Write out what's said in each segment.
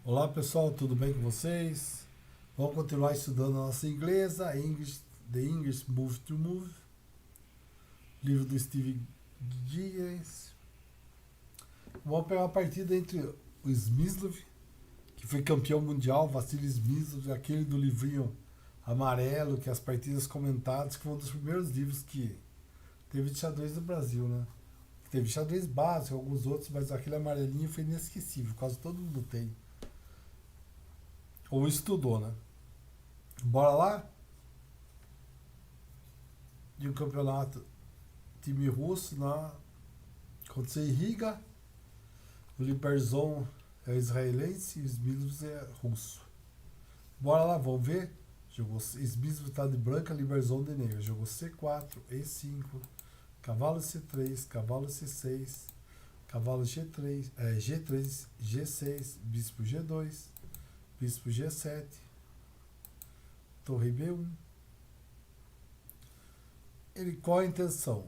Olá pessoal, tudo bem com vocês? Vamos continuar estudando a nossa inglesa, The English Move to Move, livro do Steve Giddens. Vamos pegar uma partida entre o Smyslov, que foi campeão mundial, Vassily Smyslov, aquele do livrinho amarelo, que é as partidas comentadas, que foi um dos primeiros livros que teve de xadrez no Brasil, né? Teve xadrez básico, alguns outros, mas aquele amarelinho foi inesquecível, quase todo mundo tem. Ou estudou, né? Bora lá? De um campeonato time russo na contra em Riga. O Liberzon é israelense e o Smilov é russo. Bora lá, vamos ver. Jogou Smilov está de branca, Liberzon de negra. Jogou C4, E5, cavalo C3, cavalo C6, cavalo G3, G3, G6, bispo G2, bispo G7, torre B1. Ele qual a intenção?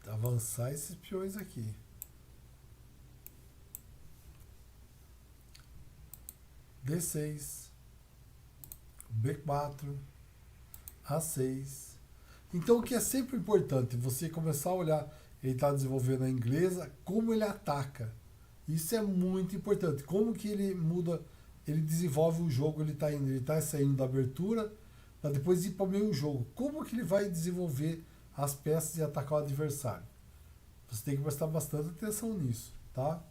Avançar esses peões aqui. D6, B4, A6. Então o que é sempre importante, você começar a olhar, ele está desenvolvendo a inglesa, como ele ataca. Isso é muito importante. Como que ele muda, ele desenvolve o jogo, ele está saindo da abertura, para depois ir para o meio jogo. Como que ele vai desenvolver as peças e atacar o adversário? Você tem que prestar bastante atenção nisso, tá?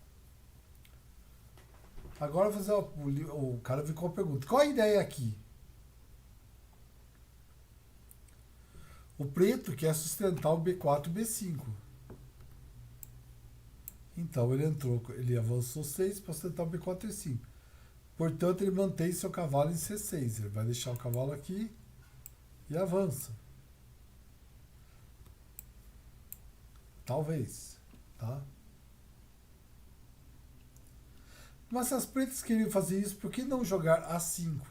Agora fazer o cara ficou a pergunta. Qual a ideia aqui? O preto quer sustentar o B4 e B5. Então ele avançou 6 para sustentar o B4 e 5. Portanto, ele mantém seu cavalo em C6. Ele vai deixar o cavalo aqui e avança. Talvez, tá? Mas se as pretas queriam fazer isso, por que não jogar A5?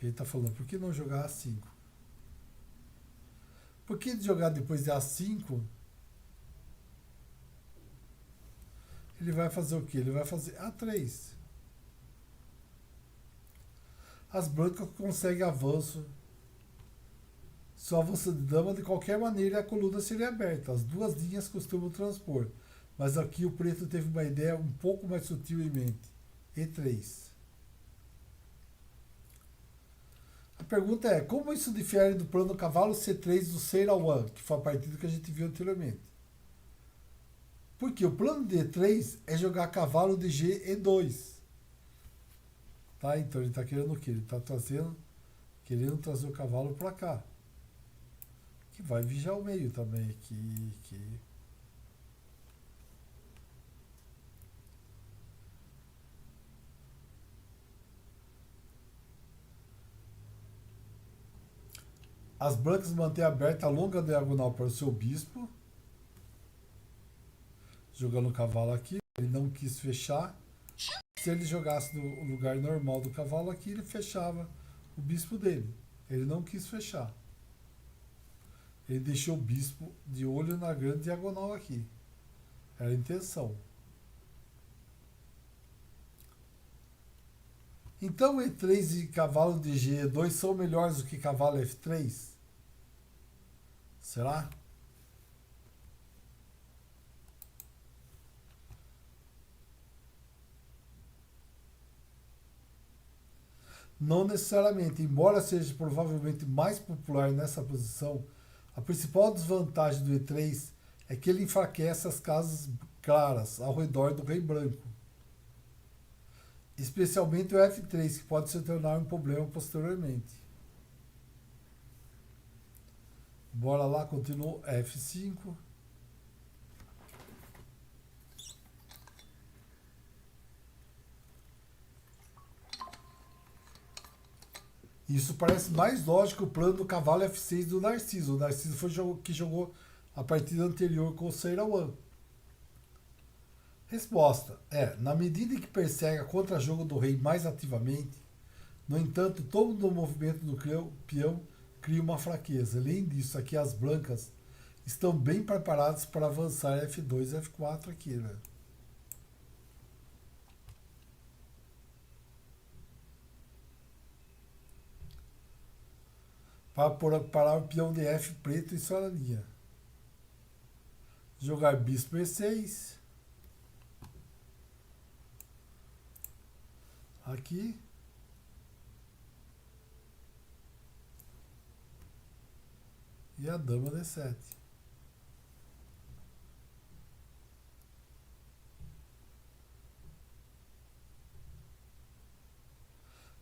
Ele está falando, por que não jogar A5? Por que jogar depois de A5? Ele vai fazer o quê? Ele vai fazer A3. As brancas conseguem avanço. Só avança de dama de qualquer maneira a coluna seria aberta. As duas linhas costumam transpor. Mas aqui o preto teve uma ideia um pouco mais sutil em mente. E3. A pergunta é, como isso difere do plano cavalo C3 do Seirawan, que foi a partida que a gente viu anteriormente? Porque o plano de E3 é jogar cavalo de G E2. Tá? Então ele está querendo o quê? Ele está querendo trazer o cavalo para cá. Que vai vigiar o meio também aqui. As brancas mantêm aberta a longa diagonal para o seu bispo. Jogando o cavalo aqui. Ele não quis fechar. Se ele jogasse no lugar normal do cavalo aqui, ele fechava o bispo dele. Ele não quis fechar. Ele deixou o bispo de olho na grande diagonal aqui. Era a intenção. Então E3 e cavalo de G2 são melhores do que cavalo F3? Será? Não necessariamente, embora seja provavelmente mais popular nessa posição, a principal desvantagem do E3 é que ele enfraquece as casas claras ao redor do rei branco. Especialmente o F3, que pode se tornar um problema posteriormente. Bora lá, continua F5. Isso parece mais lógico o plano do cavalo F6 do Narciso. O Narciso foi que jogou a partida anterior com o Seirawan. Resposta é, na medida em que persegue a contra-jogo do rei mais ativamente, no entanto, todo o movimento do peão cria uma fraqueza. Além disso, aqui as brancas estão bem preparadas para avançar F2 e F4 aqui, né? para parar o peão de F preto e só na linha. Jogar bispo E6. Aqui. E a dama D7.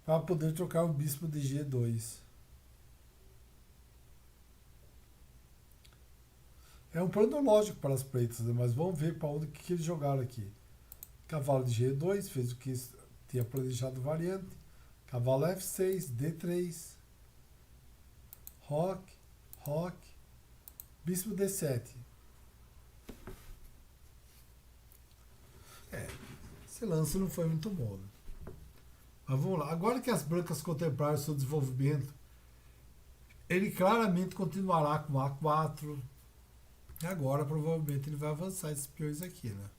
Para poder trocar o bispo de G2. É um plano lógico para as pretas, né? Mas vamos ver para onde que eles jogaram aqui. Cavalo de G2, fez o que tinha planejado variante. Cavalo F6, D3. Roque, roque. Bispo D7. Esse lance não foi muito bom, né? Mas vamos lá. Agora que as brancas contemplaram seu desenvolvimento, ele claramente continuará com A4. E agora provavelmente ele vai avançar esses peões aqui, né?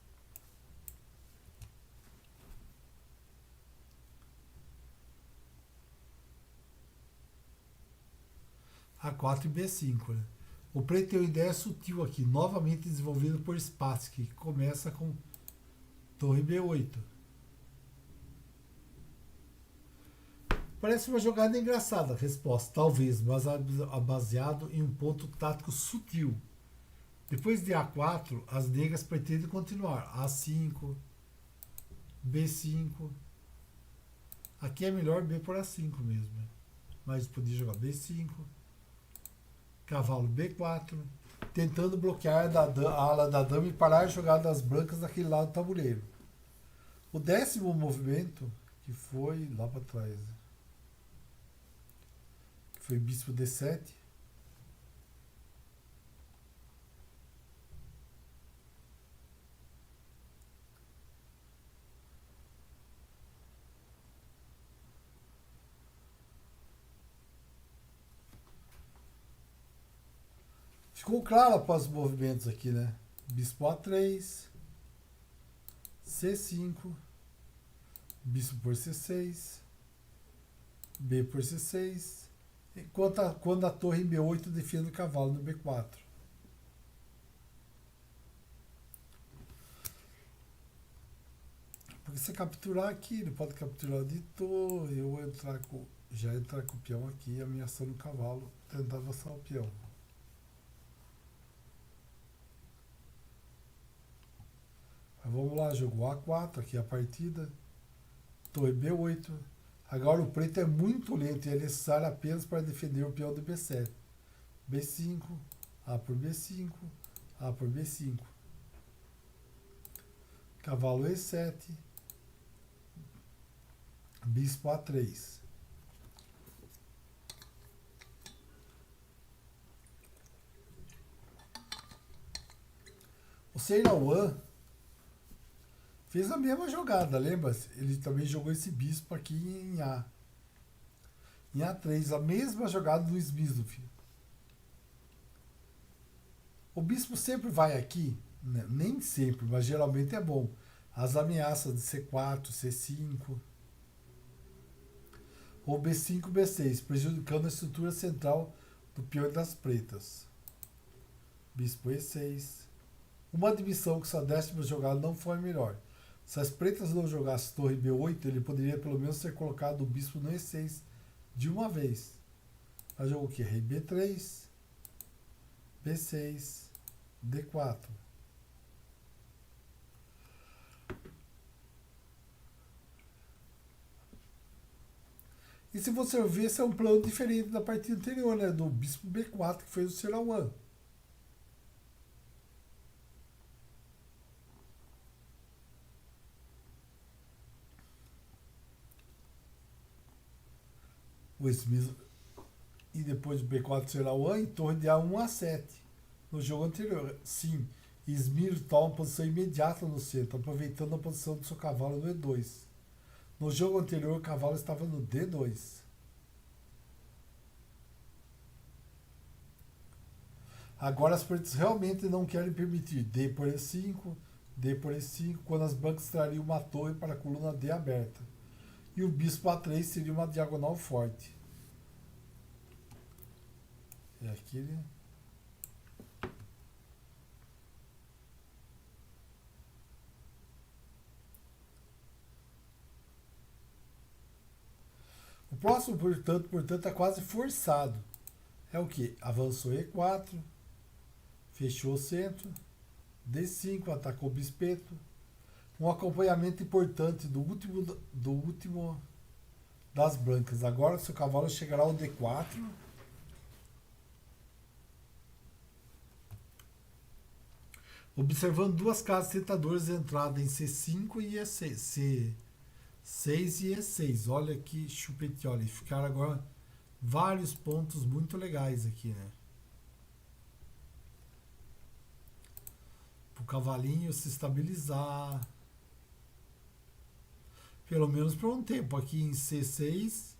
A4 e B5, né? O preto tem uma ideia sutil aqui, novamente desenvolvida por Spassky, que começa com torre B8. Parece uma jogada engraçada, a resposta, talvez, mas baseado em um ponto tático sutil. Depois de A4, as negras pretendem continuar. A5, B5. Aqui é melhor B por A5 mesmo, né? Mas podia jogar B5. Cavalo B4. Tentando bloquear a ala da dama e parar a jogada das brancas daquele lado do tabuleiro. O 10º movimento, que foi lá para trás, né? Foi bispo D7. Ficou claro após os movimentos aqui, né? Bispo A3, C5, bispo por C6, B por C6, quando a torre em B8 defende o cavalo no B4. Porque se capturar aqui, ele pode capturar de torre, eu vou entrar com o peão aqui, ameaçando o cavalo, tentar avançar o peão. Mas vamos lá, jogo A4, aqui a partida, torre B8. Agora o preto é muito lento e é necessário apenas para defender o peão do B7. B5, A por B5, A por B5. Cavalo E7, bispo A3. O Seirawan fez a mesma jogada, lembra? Ele também jogou esse bispo aqui em A. Em A3, a mesma jogada do Smysl. O bispo sempre vai aqui, né? Nem sempre, mas geralmente é bom. As ameaças de C4, C5, ou B5, B6, prejudicando a estrutura central do peão das pretas. Bispo E6. Uma admissão que sua 10ª jogada não foi a melhor. Se as pretas não jogassem torre B8, ele poderia pelo menos ter colocado o bispo no E6 de uma vez. Ela jogou o quê? Rei B3, B6, D4. E se você ver, esse é um plano diferente da partida anterior, né? Do bispo B4 que fez o Seirawan. O Smysl. E depois do B4 Seirawan em torre de A1 a 7. No jogo anterior. Sim, Smysl está uma posição imediata no centro, aproveitando a posição do seu cavalo no E2. No jogo anterior, o cavalo estava no D2. Agora as pretas realmente não querem permitir D por E5, D por E5, quando as brancas trariam uma torre para a coluna D aberta. E o bispo A3 seria uma diagonal forte. É aqui, né? O próximo, portanto, é quase forçado. É o que? Avançou E4, fechou o centro, D5, atacou o bispeito. Um acompanhamento importante do último das brancas. Agora seu cavalo chegará ao D4. Observando duas casas tentadoras de entrada em C5 e C6 e E6. Olha que chupete, olha. Ficaram agora vários pontos muito legais aqui, né? Para o cavalinho se estabilizar. Pelo menos por um tempo. Aqui em C6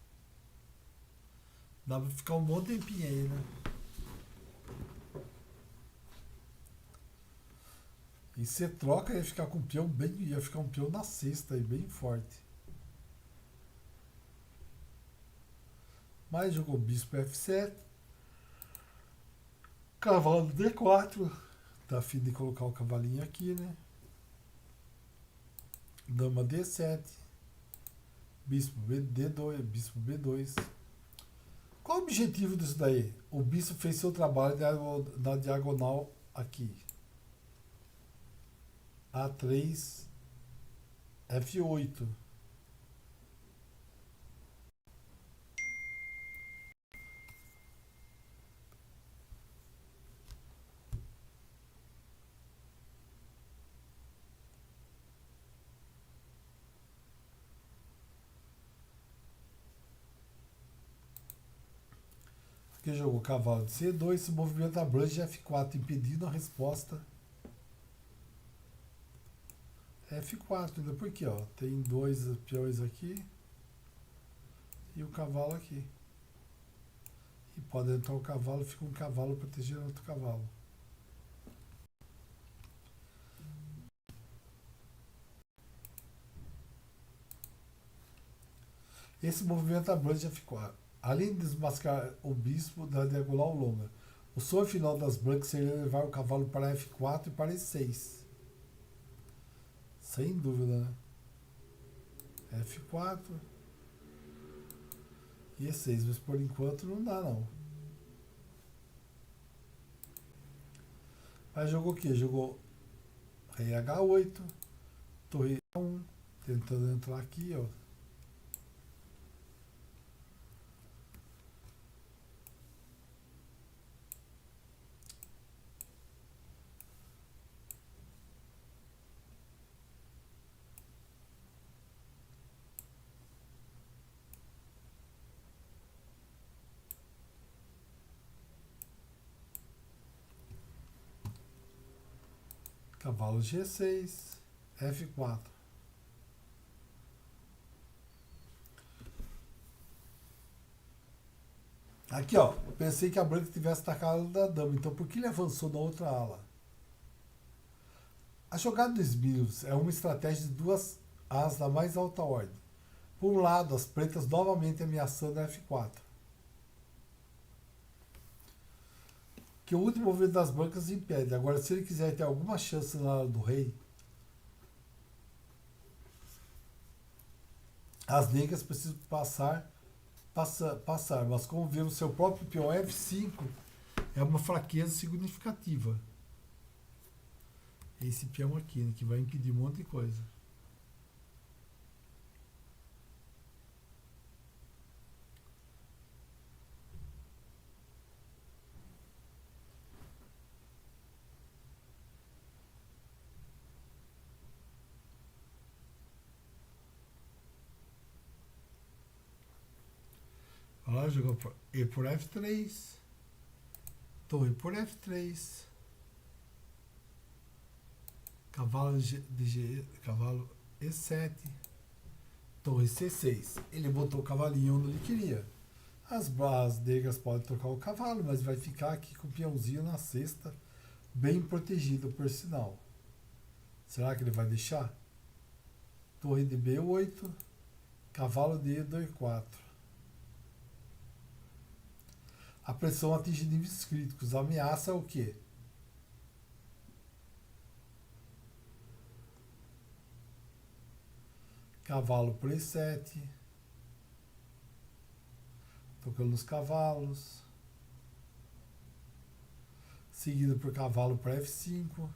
dá para ficar um bom tempinho aí, né? E você troca ia ficar com o peão bem. Ia ficar um peão na sexta aí, bem forte. Mas jogou bispo F7. Cavalo D4. Tá afim de colocar o cavalinho aqui, né? Dama D7. Bispo D2. Bispo B2. Qual o objetivo disso daí? O bispo fez seu trabalho na diagonal aqui. A3, F8. Aqui jogou cavalo de C2, se movimenta a branca de F4, impedindo a resposta. F4, ainda porque ó, tem dois peões aqui e o cavalo aqui. E pode entrar o cavalo, fica um cavalo protegendo outro cavalo. Esse movimento da branca de F4. Além de desmascarar o bispo da diagonal longa, o sonho final das brancas seria levar o cavalo para F4 e para E6. Sem dúvida, né? F4 e E6, mas por enquanto não dá não. Mas jogou o quê? Jogou rei H8, torre A1, tentando entrar aqui, ó. Cavalo G6, F4. Aqui, ó, pensei que a branca tivesse atacado da dama, então por que ele avançou na outra ala? A jogada dos esbirros é uma estratégia de duas as da mais alta ordem. Por um lado, as pretas novamente ameaçando a F4. Que o último movimento das brancas impede. Agora, se ele quiser ter alguma chance na ala do rei, as negras precisam passar, mas como vemos, seu próprio peão F5 é uma fraqueza significativa. Esse peão aqui, né, que vai impedir um monte de coisa. Olha lá, jogou E por F3, torre por F3, cavalo E7, torre C6. Ele botou o cavalinho onde ele queria. As negras podem trocar o cavalo, mas vai ficar aqui com o peãozinho na cesta, bem protegido por sinal. Será que ele vai deixar? Torre de B8, cavalo de E4. A pressão atinge níveis críticos. A ameaça é o quê? Cavalo por E7. Tocando nos cavalos. Seguido por cavalo para F5.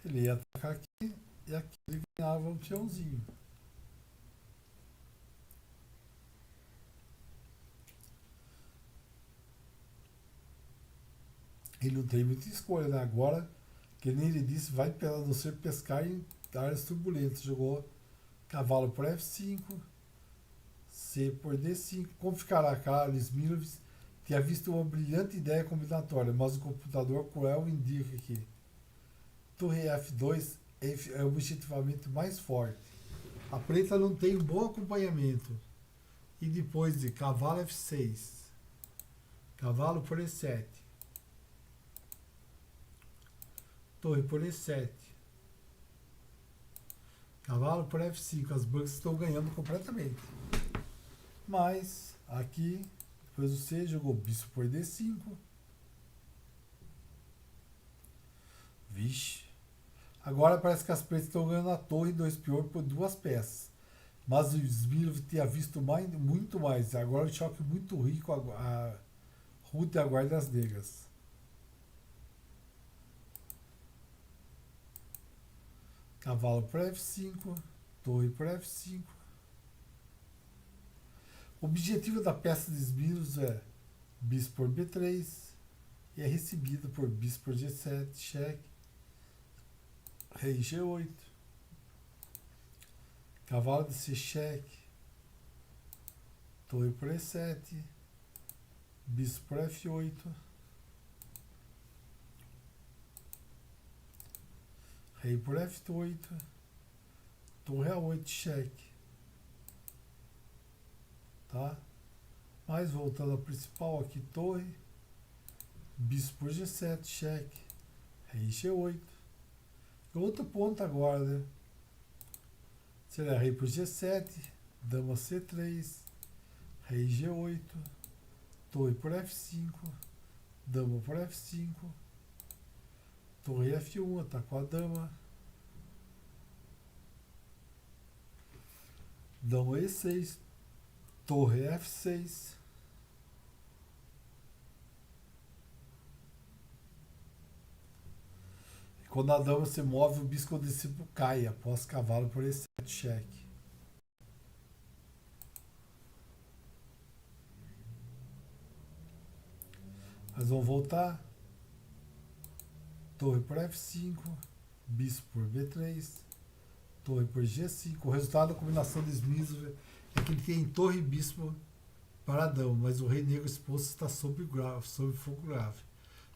Ele ia atacar aqui e aqui ele ganhava um peãozinho. Ele não tem muita escolha, né? Agora, que nem ele disse, vai pela você pescar em áreas turbulentas. Jogou cavalo por F5, C por D5. Como ficará? Carlos Smilov tinha visto uma brilhante ideia combinatória, mas o computador cruel indica que torre F2 é objetivamente mais forte. A preta não tem um bom acompanhamento. E depois de cavalo F6, cavalo por E7, torre por E7, cavalo por F5, as brancas estão ganhando completamente. Mas aqui, depois o C jogou bispo por D5. Vixe. Agora parece que as pretas estão ganhando a torre e 2 peões por 2 peças. Mas o Smilov tinha visto muito mais. Agora o choque muito rico a Ruth aguarda as negras. Cavalo por F5, torre por F5. O objetivo da peça de Smilov é bispo por B3 e é recebido por bispo por G7, cheque, rei G8, cavalo de C cheque, torre por E7, bispo por F8, rei por F8, torre A8 cheque, tá? Mas voltando ao principal aqui, torre, bispo por G7 cheque, rei G8. Outro ponto agora, né? Será rei por G7, dama C3, rei G8, torre por F5, dama por F5, torre F1, atacou a dama, dama E6, torre F6, quando a dama se move, o bispo discípulo cai após cavalo por E7 cheque. Mas vamos voltar. Torre por F5, bispo por B3, torre por G5. O resultado da combinação de Smilov é que ele tem torre e bispo para a dama, mas o rei negro exposto está sob fogo grave.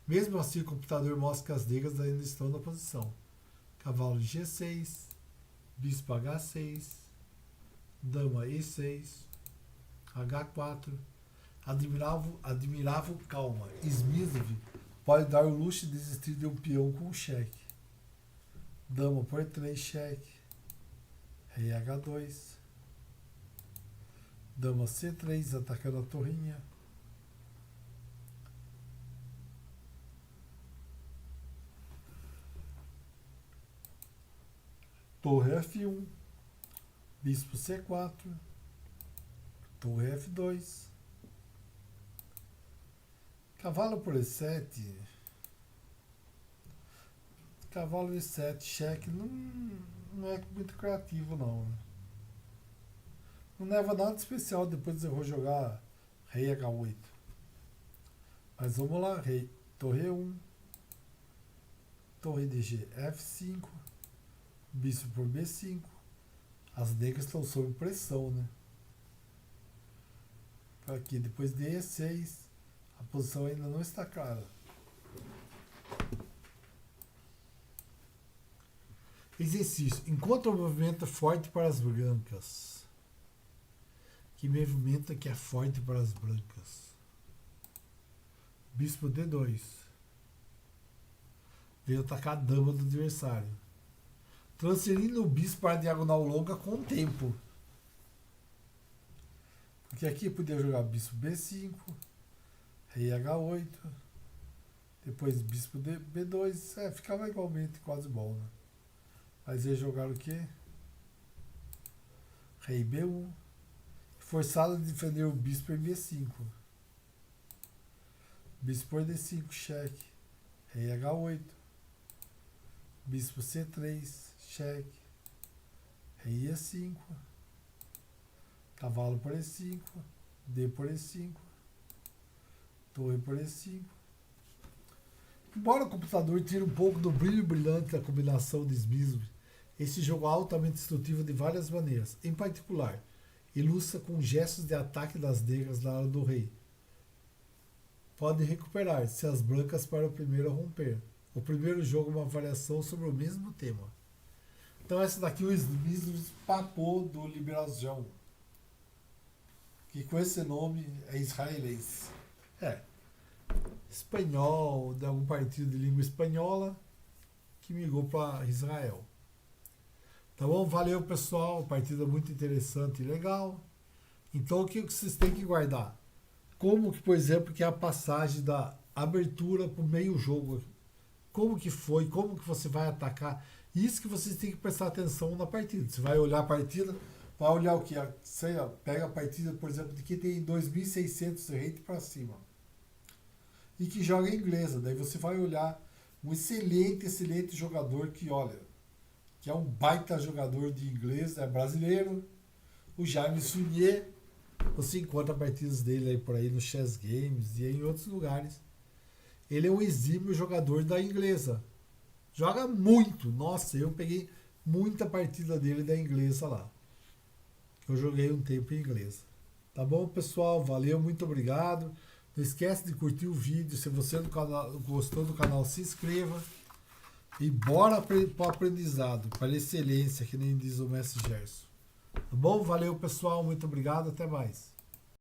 Mesmo assim, o computador mostra que as negras ainda estão na posição. Cavalo G6, bispo H6, dama E6, H4. Admirável calma. Smilov pode dar o luxo de desistir de um peão com um cheque. Dama por 3 cheque, rei H2, dama C3 atacando a torrinha, torre F1, bispo C4, torre F2, cavalo por E7, cavalo E7 cheque não é muito criativo não. Não leva nada de especial, depois eu vou jogar rei H8. Mas vamos lá, rei, torre 1, torre DG F5, bispo por B5. As negras estão sob pressão, né? Aqui, depois de E6, a posição ainda não está clara. Exercício. Encontra um movimento forte para as brancas. Que movimento que é forte para as brancas? Bispo D2. Veio atacar a dama do adversário. transferindo o bispo para a diagonal longa com o tempo. Porque aqui eu podia jogar bispo B5, rei H8, depois bispo B2, ficava igualmente quase bom, né? Mas eles jogaram o quê? Rei B1, forçado a defender o bispo em B5. Bispo por D5, cheque, rei H8, bispo C3, cheque, rei E5, cavalo por E5, D por E5, torre por E5. Embora o computador tire um pouco do brilho brilhante da combinação de Smith, esse jogo é altamente destrutivo de várias maneiras. Em particular, ilustra com gestos de ataque das negras na hora do rei. Pode recuperar se as brancas para o primeiro a romper. O primeiro jogo é uma variação sobre o mesmo tema. Então essa daqui o Smith papou do Liberazão, que com esse nome é israelense. Espanhol, de algum partido de língua espanhola que migrou para Israel. Tá bom? Valeu, pessoal. Partida muito interessante e legal. Então, o que vocês têm que guardar? Como que, por exemplo, que é a passagem da abertura para o meio jogo. Como que foi, como que você vai atacar. Isso que vocês têm que prestar atenção na partida. Você vai olhar a partida, vai olhar o que? Sei lá, pega a partida, por exemplo, de que tem 2.600 rate para cima. E que joga inglesa. Daí você vai olhar um excelente jogador que, olha, que é um baita jogador de inglês, é brasileiro, o Jaime Sunier. Você encontra partidas dele aí por aí no Chess Games e em outros lugares. Ele é um exímio jogador da inglesa. Joga muito. Nossa, eu peguei muita partida dele da inglesa lá. Eu joguei um tempo em inglesa. Tá bom, pessoal? Valeu, muito obrigado. Não esquece de curtir o vídeo. Se você gostou do canal, se inscreva. E bora para o aprendizado, para a excelência, que nem diz o mestre Gerson. Tá bom? Valeu, pessoal. Muito obrigado. Até mais.